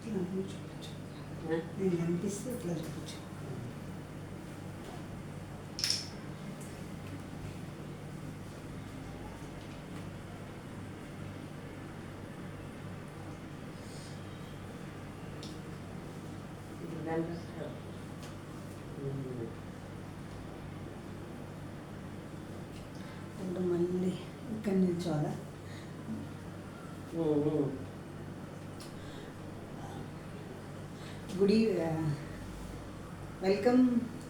ఇట్లా చూపించు, నేను కనిపిస్తే ఇట్లా చూపించు. ఇప్పుడు మళ్ళీ ఇక్కడ నిల్చోవాలా? Welcome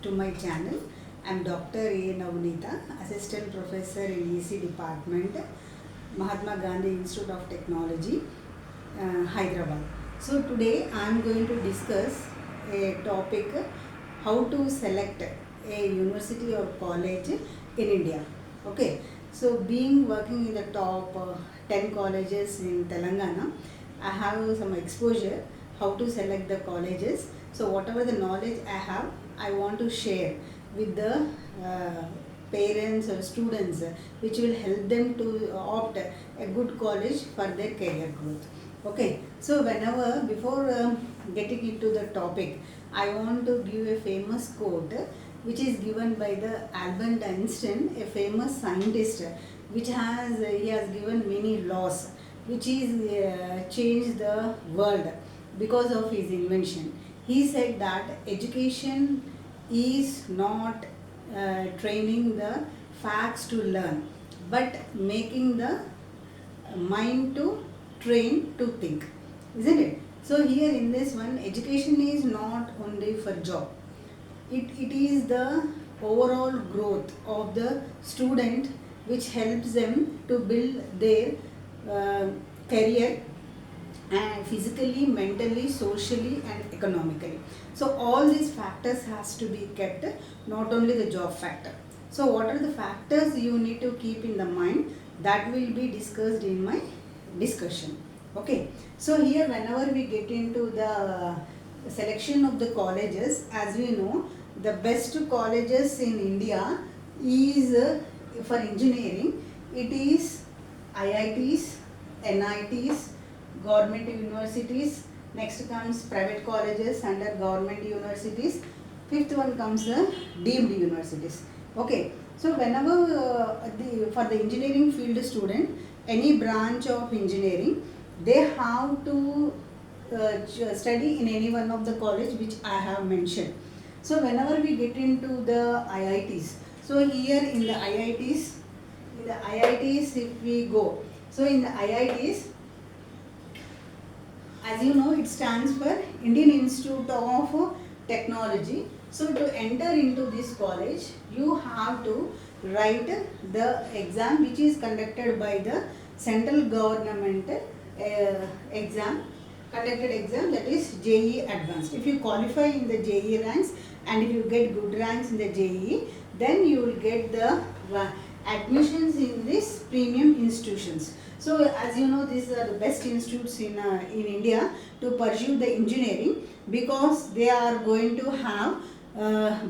to my channel. I am Dr. Neetha, Assistant Professor in EC Department, Mahatma Gandhi Institute of Technology, Hyderabad. So today I am going to discuss a topic, how to select a university or college in India. Okay, so being working in the top 10 colleges in Telangana, I have some exposure how to select the colleges. So whatever the knowledge I have, I want to share with the parents or students, which will help them to opt a good college for their career growth. Okay, so before getting into the topic, I want to give a famous quote which is given by the Albert Einstein, a famous scientist, which he has given many laws which is changed the world because of his invention. He said that education is not training the facts to learn, but making the mind to train to think, isn't it? So here in this one, education is not only for job. It is the overall growth of the student, which helps them to build their career, and physically, mentally, socially and economically. So all these factors has to be kept, not only the job factor. So what are the factors you need to keep in the mind, that will be discussed in my discussion. Okay, so here whenever we get into the selection of the colleges, as we know, the best colleges in India is for engineering, it is IITs, NITs, government universities. Next comes private colleges under government universities. Fifth one comes the deemed universities. Okay, so whenever for the engineering field student, any branch of engineering, they have to study in any one of the college which I have mentioned. So whenever we get into the IITs, so here in the IITs, if we go, so in the IITs, as you know, it stands for Indian Institute of Technology. So to enter into this college, you have to write the exam which is conducted by the central government conducted exam, that is JEE Advanced. If you qualify in the JEE ranks and if you get good ranks in the JEE, then you will get the admissions in these premium institutions. So as you know, these are the best institutes in India to pursue the engineering, because they are going to have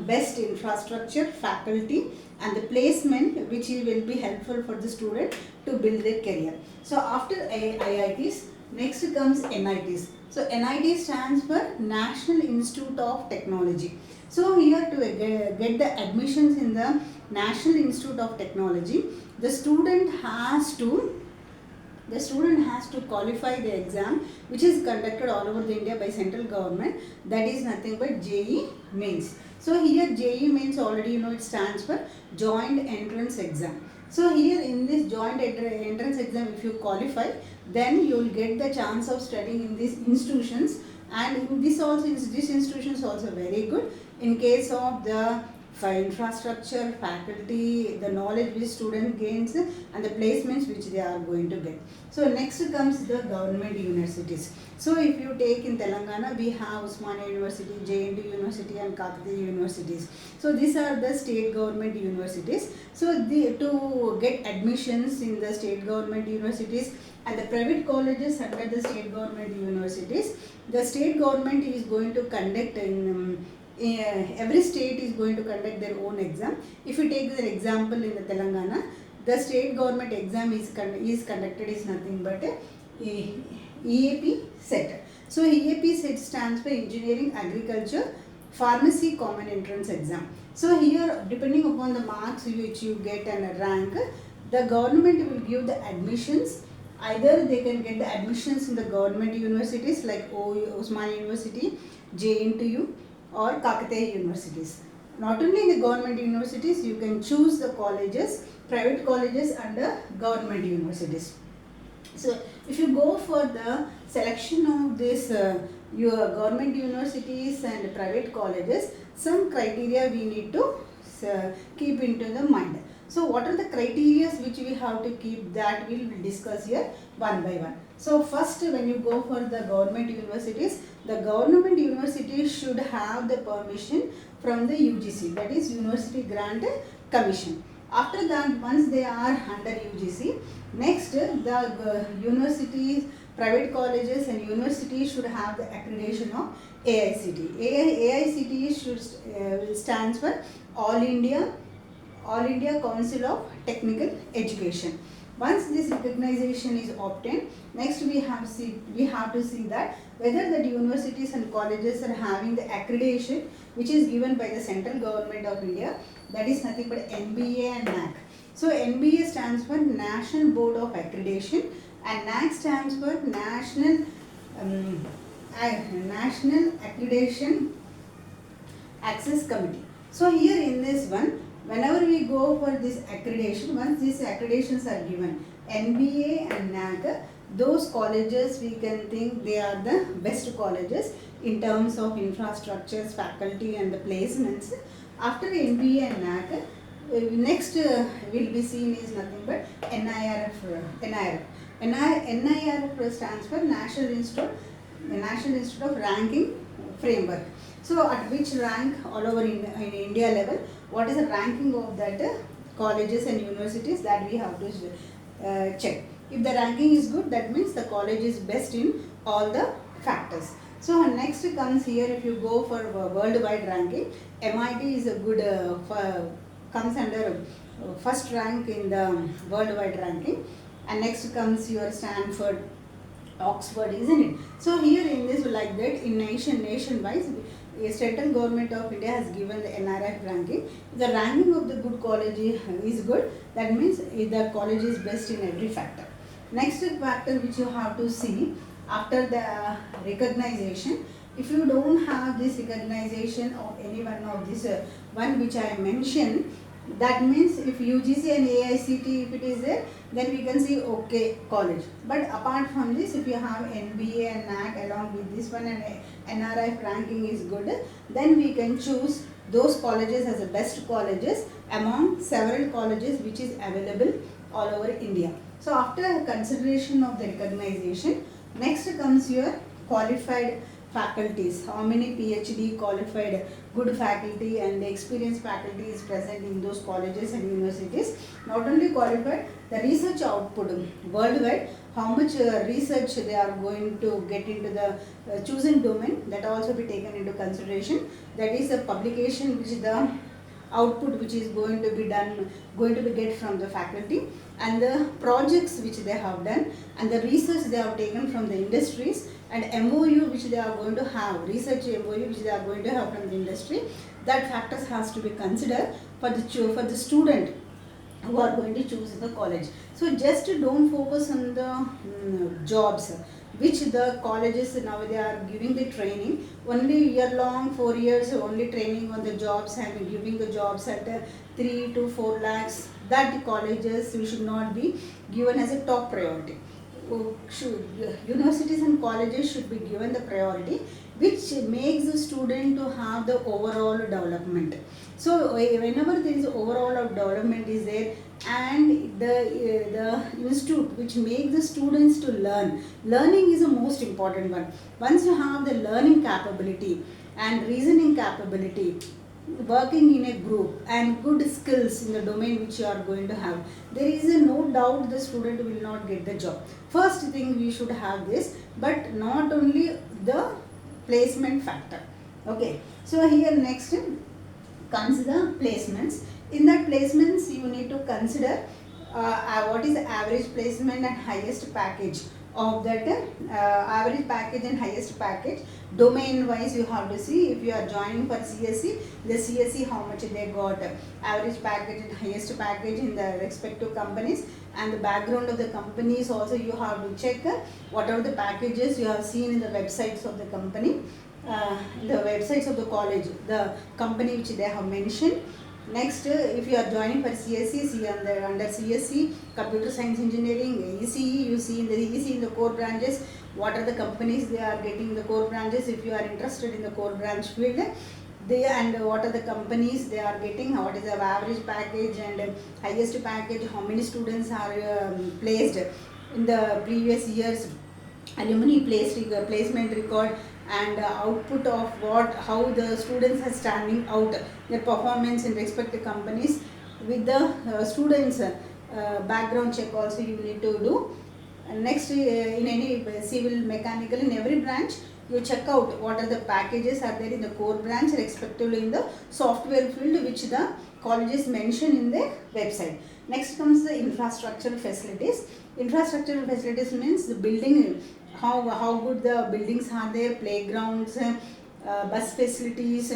best infrastructure, faculty and the placement, which will be helpful for the student to build their career. So after IITs, next comes NITs. So NIT stands for National Institute of Technology. So here to get the admissions in the National Institute of Technology, the student has to qualify the exam which is conducted all over the India by central government, that is nothing but JEE Mains. So here JEE Mains, already you know, it stands for Joint Entrance Exam. So here in this joint entrance exam, if you qualify, then you will get the chance of studying in these institutions, and in this institution is also very good in case of the infrastructure, faculty, the knowledge which student gains and the placements which they are going to get. So next comes the government universities. So if you take in Telangana, we have Usmania University, JND University and Kakatiya universities. So these are the state government universities. So to get admissions in the state government universities and the private colleges under the state government universities, the state government is going to conduct every state is going to conduct their own exam. If you take the example in the Telangana, the state government exam is conducted is nothing but EAP set. So EAP stands for Engineering, Agriculture, Pharmacy Common Entrance Exam. So here, depending upon the marks which you get and a rank, the government will give the admissions. Either they can get the admissions in the government universities like Osman University, JNTU or Kakatiya universities. Not only in the government universities, you can choose the colleges, private colleges under government universities. So if you go for the selection of this your government universities and private colleges, some criteria we need to keep into the mind. So what are the criteria which we have to keep, that we will discuss here one by one. So first, when you go for the government universities, the government universities should have the permission from the UGC, that is University Grant Commission. After that, once they are under UGC, next the universities, private colleges and universities should have the accreditation of AICTE. AICTE should stands for All India Council of Technical Education. Once this recognition is obtained, next we have to see that whether the universities and colleges are having the accreditation which is given by the central government of India, that is nothing but NBA and NAC. So NBA stands for National Board of Accreditation and NAC stands for National Accreditation Access Committee. So here in this one, whenever we go for this accreditation, once these accreditations are given, NBA and NAC, those colleges we can think they are the best colleges in terms of infrastructures, faculty and the placements. After NBA and NAC, next will be seen is nothing but NIRF. NIRF stands for National Institute of Ranking Framework. So at which rank all over in India level, what is the ranking of that colleges and universities, that we have to check. If the ranking is good, that means the college is best in all the factors. So next comes here, if you go for worldwide ranking, MIT is a good, comes under first rank in the worldwide ranking, and next comes your Stanford, Oxford, isn't it? So here in this, like that, in nation-wise, central government of India has given the NRF ranking. The ranking of the good college is good, that means the college is best in every factor. Next factor which you have to see, after the recognition, if you don't have this recognition of any one of this one which I mentioned, that means if UGC and AICTE if it is there, then we can see okay college. But apart from this, if you have NBA and NAC along with this one and NRF ranking is good, then we can choose those colleges as the best colleges among several colleges which is available all over India. So after consideration of the recognition, next comes your qualified faculties. How many PhD qualified good faculty and experienced faculty is present in those colleges and universities. Not only qualified, the research output worldwide, how much research they are going to get into the chosen domain, that also be taken into consideration. That is the publication which the output which is going to be done, going to be get from the faculty, and the projects which they have done, and the research they have taken from the industries, and MOU which they are going to have, research MOU which they are going to have from the industry. That factors has to be considered for the student who are going to choose the college. So just don't focus on the jobs which the colleges now they are giving the training, only year long 4 years only training on the jobs and giving the jobs at 3 to 4 lakhs. That colleges we should not be given as a top priority. Universities and colleges should be given the priority which makes the student to have the overall development. So whenever there is overall development is there, and the institute which makes the students to learn. Learning is the most important one. Once you have the learning capability and reasoning capability, working in a group and good skills in the domain which you are going to have, there is no doubt the student will not get the job. First thing we should have this, but not only the placement factor. Okay, so here next comes the placements. In that placements you need to consider what is the average placement and highest package of that average package and highest package. Domain wise you have to see, if you are joining for CSE, the CSE how much they got, average package and highest package in the respective companies, and the background of the companies also you have to check what are the packages you have seen in the websites of the company, the websites of the college, the company which they have mentioned. Next, if you are joining for CSE, see under CSE, Computer Science Engineering, ECE, you see in the ECE in the core branches, what are the companies they are getting the core branches if you are interested in the core branch field. And what are the companies they are getting, what is the average package and highest package, how many students are placed in the previous years, alumni placement record, and output of how the students are standing out, their performance in respective companies. With the students background check also you need to do. And next, in any civil mechanical, in every branch you check out what are the packages are there in the core branch respectively in the software field which the colleges mention in their website. Next comes the infrastructural facilities. Infrastructural facilities means the building, how good the buildings are there, playgrounds, bus facilities,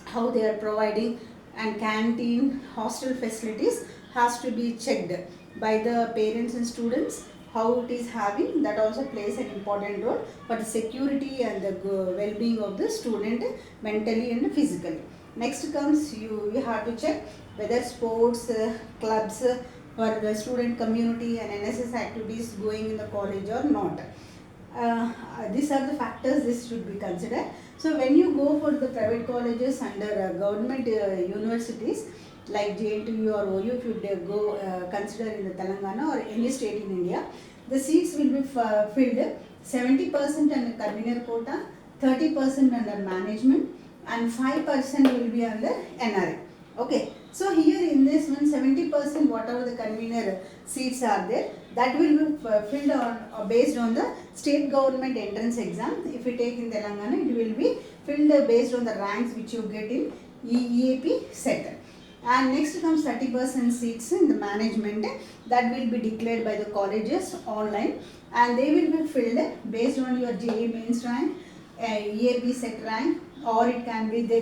how they are providing, and canteen, hostel facilities has to be checked by the parents and students, how it is having, that also plays an important role for the security and the well-being of the student mentally and physically. Next comes you have to check whether sports clubs for the student community and NSS activities going in the college or not. These are the factors this should be considered. So when you go for the private colleges under government universities like JNTU or OU, if you go consider in the Telangana or any state in India, the seats will be filled 70% under convener quota, 30% under management, and 5% will be under NRI. Okay, so here in this one, 70% whatever the convener seats are there, that will be filled on based on the state government entrance exam. If you take in Telangana, it will be filled based on the ranks which you get in EAP set. And next comes 30% seats in the management, that will be declared by the colleges online, and they will be filled based on your JEE mains rank, EAP set rank, or it can be they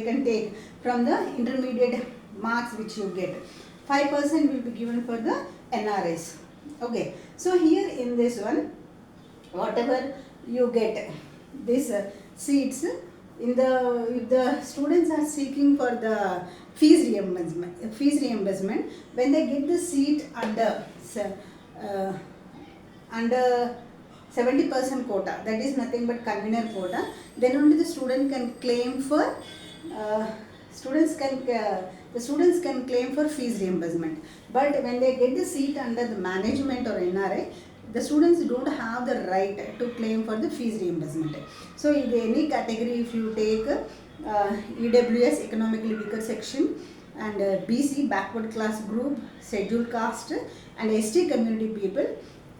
can take from the intermediate marks which you get. 5% will be given for the NRIs. Okay, so here in this one, whatever you get these seats in the, if the students are seeking for the fees reimbursement, when they get the seat under 70% quota, that is nothing but convener quota, then only the student can claim for the students can claim for fees reimbursement. But when they get the seat under the management or NRI, the students don't have the right to claim for the fees reimbursement. So in any category, if you take EWS, economically weaker section, and BC, backward class group, scheduled caste, and ST community people,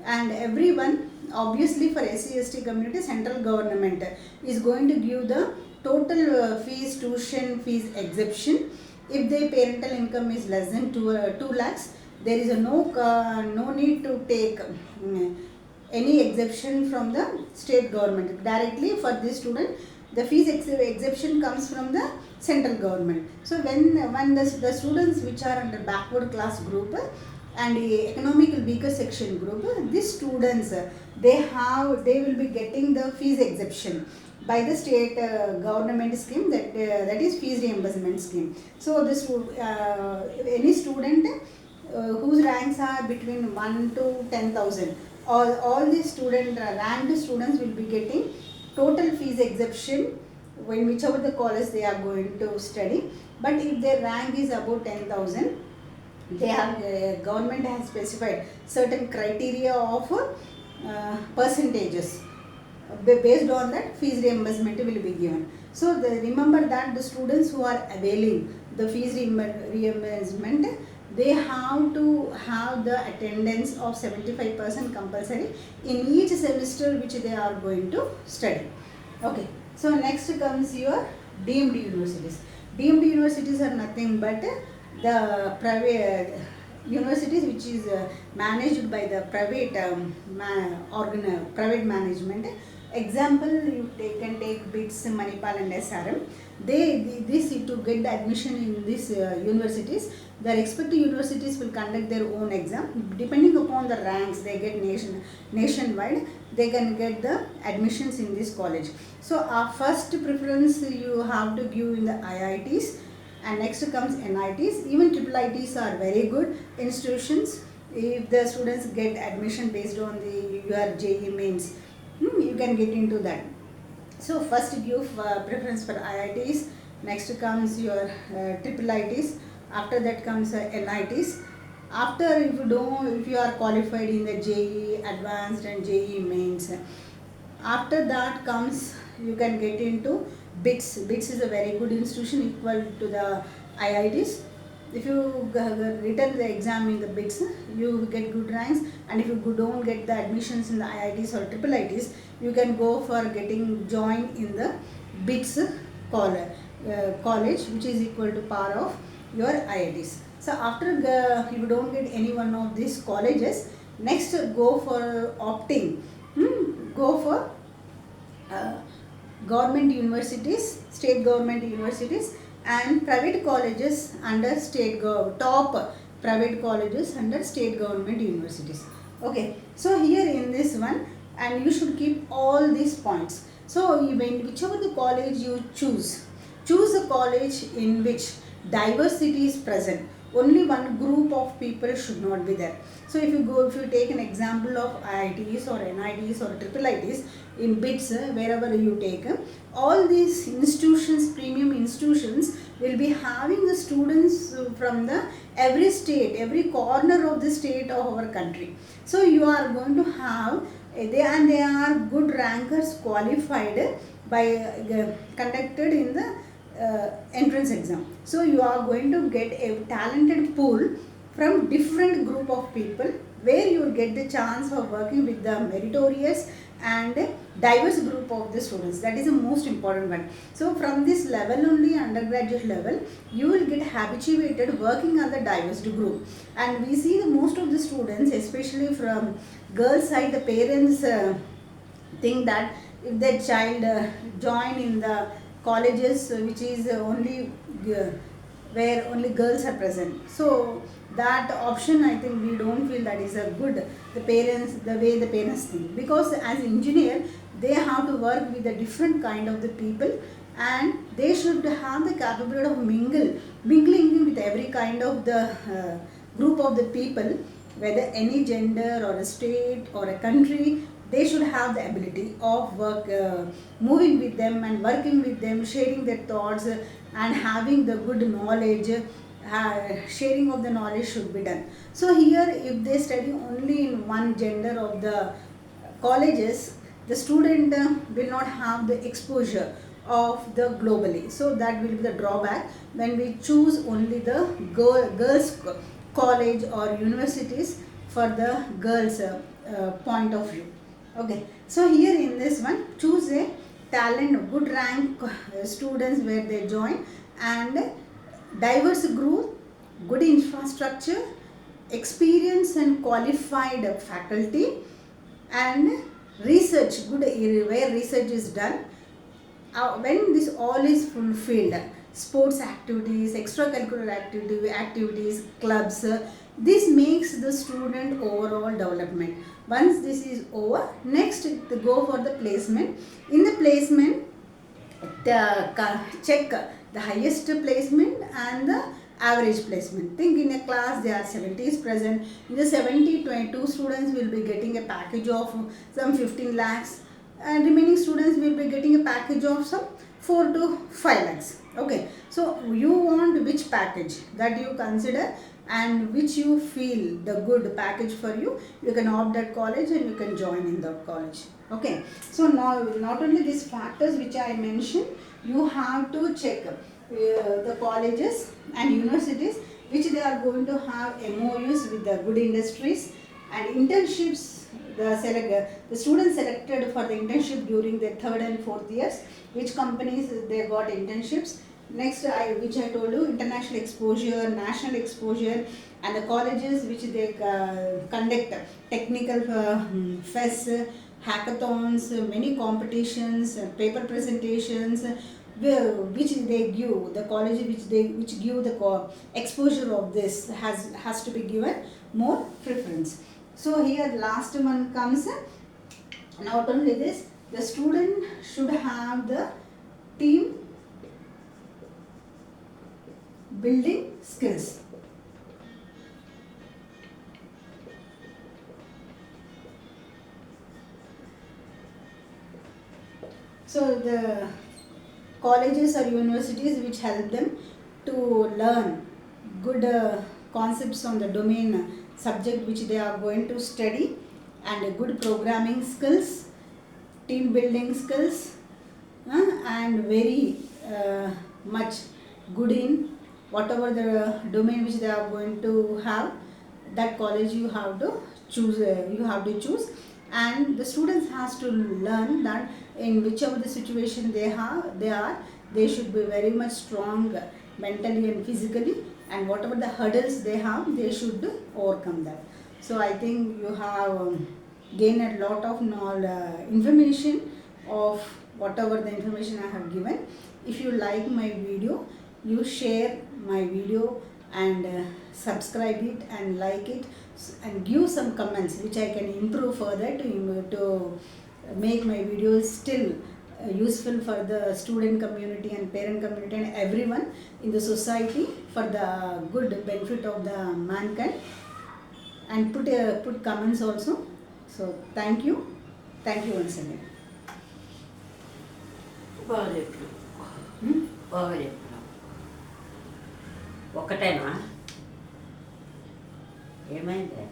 and everyone, obviously for SC/ST community, central government is going to give the total fees, tuition fees exemption. If their parental income is less than 2 lakhs, there is no need to take any exemption from the state government. Directly for this student, the fees exemption comes from the central government. So when the students which are under backward class group and economically weaker section group, these students they will be getting the fees exemption by the state government scheme, that is fees reimbursement scheme. So this any student whose ranks are between 1 to 10,000, all these ranked students will be getting total fees exemption when whichever the college they are going to study. But if their rank is above 10,000, they have government has specified certain criteria of percentages. Based on that, fees reimbursement will be given. So remember that the students who are availing the fees reimbursement, they have to have the attendance of 75% compulsory in each semester which they are going to study. Okay, so next comes your deemed universities. Deemed universities are nothing but the private universities which is managed by the private private management. Example, can take BITS, Manipal and SRM. This to get the admission in these universities, the respective universities will conduct their own exam. Depending upon the ranks they get nationwide, they can get the admissions in this college. So our first preference you have to give in the IITs, and next comes NITs. Even triple ITs are very good institutions. If the students get admission based on your JEE mains, you can get into that. So first give preference for IITs, next comes your triple ITs, after that comes NITs. After, if you are qualified in the JEE advanced and JEE mains, after that comes, you can get into BITS. BITS is a very good institution equal to the IITs. If you written the exam in the BITS, you get good ranks, and if you don't get the admissions in the IITs or triple ITs, you can go for getting joined in the BITS college, which is equal to par of your IITs. So after if you don't get any one of these colleges, next go for opting. Go for government universities, state government universities, and private colleges under top private colleges under state government universities. Okay, so here in this one, and you should keep all these points. So whichever the college you choose a college in which diversity is present. Only one group of people should not be there. So if you take an example of IITs or NITs or triple ITs, in BITS, wherever you take, all these institutions, premium institutions, will be having the students from the every state, every corner of the state of our country. So you are going to have, they are good rankers qualified by conducted in the entrance exam. So you are going to get a talented pool from different group of people, where you will get the chance of working with the meritorious and diverse group of the students. That is the most important one. So from this level only, undergraduate level, you will get habituated working on the diverse group. And we see the most of the students, especially from girls side, the parents think that if their child join in the colleges which is only where only girls are present, so that option, I think we don't feel that is a good, the way the parents think, because as engineer they have to work with a different kind of the people, and they should have the capability of mingling with every kind of the group of the people, whether any gender or a state or a country. They should have the ability of moving with them and working with them, sharing their thoughts, and having the good knowledge. Sharing of the knowledge should be done. So here, if they study only in one gender of the colleges, the student will not have the exposure of the globally. So that will be the drawback when we choose only the girls college or universities for the girls point of view. Okay, so here in this one, choose a talent, good rank students where they join, and diverse group, good infrastructure, experience and qualified faculty, and research, good where research is done. When this all is fulfilled, sports activities, extracurricular activities, clubs, this makes the student overall development. Once this is over, next they go for the placement. In the placement, check the highest placement and the average placement. Think in a class there are 70 is present. In the 70, 22 students will be getting a package of some 15 lakhs, and remaining students will be getting a package of some 4 to 5 lakhs. Okay, so you want which package that you consider and which you feel the good package for you, you can opt that college and you can join in that college. Okay, so now not only these factors which I mentioned, you have to check the colleges and universities which they are going to have MOUs with the good industries, and internships. The students selected for the internship during their 3rd and 4th years, which companies they got internships, Next, which I told you, international exposure, national exposure, and the colleges which they conduct technical fests, hackathons, many competitions, paper presentations, which they give, the college which give the exposure of this has to be given more preference. So here last one comes, not only this, the student should have the team building skills. So the colleges or universities which help them to learn good concepts on the domain subject which they are going to study, and good programming skills, team building skills, and very much good in whatever the domain which they are going to have, that college you have to choose. And the students has to learn that in whichever the situation they should be very much strong mentally and physically, and whatever the hurdles they have, they should overcome that. So I think you have gained a lot of information of whatever the information I have given. If you like my video, you share my video and subscribe it and like it, and give some comments which I can improve further to make my videos still useful for the student community and parent community and everyone in the society, for the good benefit of the mankind, and put comments also. So thank you once again. ఒకటేనా ఏమైంది